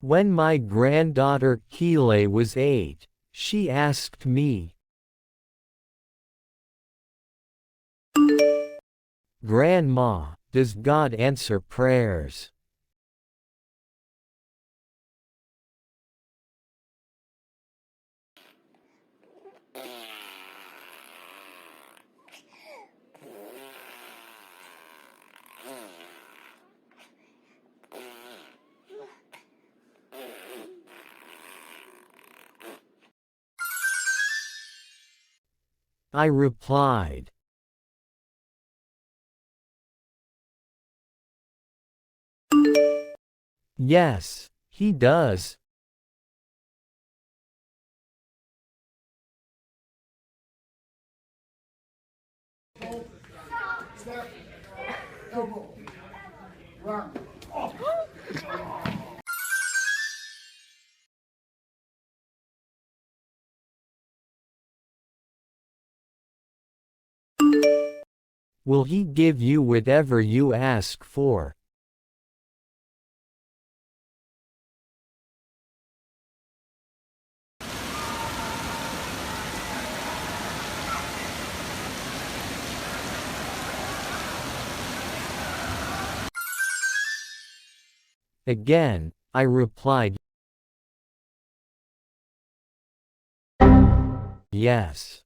When my granddaughter Keeley was 8, she asked me, "Grandma, does God answer prayers?" I replied, "Yes, he does." Step, elbow, run. Will he give you whatever you ask for? Again, I replied, yes.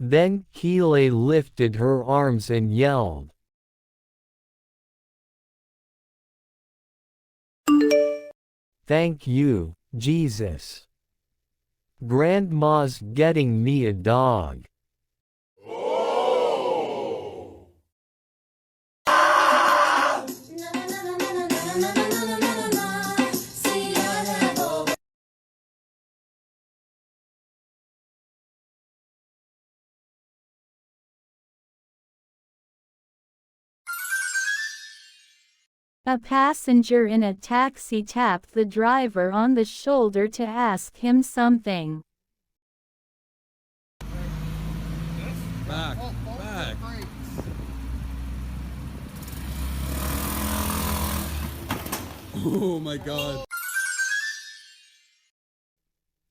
Then Keeley lifted her arms and yelled, "Thank you, Jesus. Grandma's getting me a dog." A passenger in a taxi tapped the driver on the shoulder to ask him something. Back, back. Oh my God.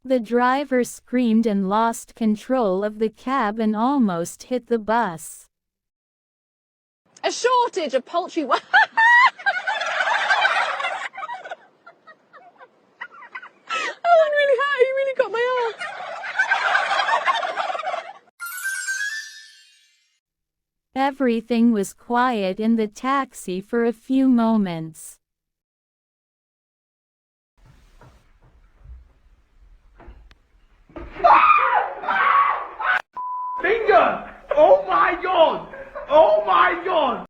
The driver screamed and lost control of the cab and almost hit the bus. A shortage of poultry. Oh, I'm really hurt. You really got my arse. Everything was quiet in the taxi for a few moments. Finger! Oh my God! Oh my God!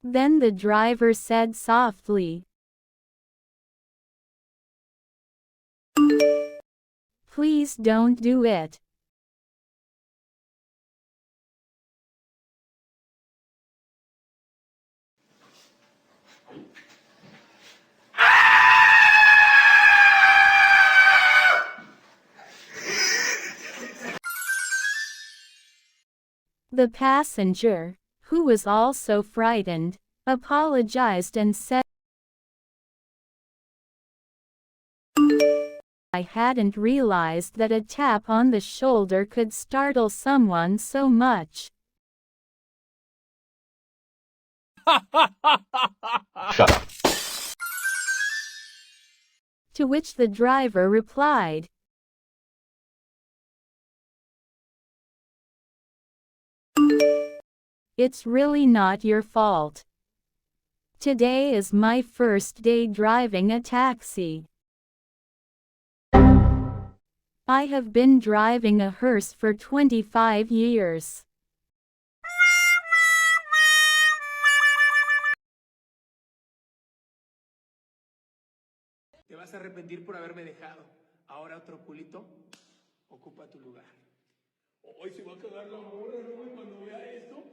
Then the driver said softly, "Please don't do it." The passenger, who was also frightened, apologized and said, "I hadn't realized that a tap on the shoulder could startle someone so much." Shut up. To which the driver replied, "It's really not your fault. Today is my first day driving a taxi. I have been driving a hearse for 25 years. Te vas a arrepentir por haberme dejado. Ahora otro culito ocupa tu lugar. Hoy se va a cagar la morra, ¿no? Cuando vea esto.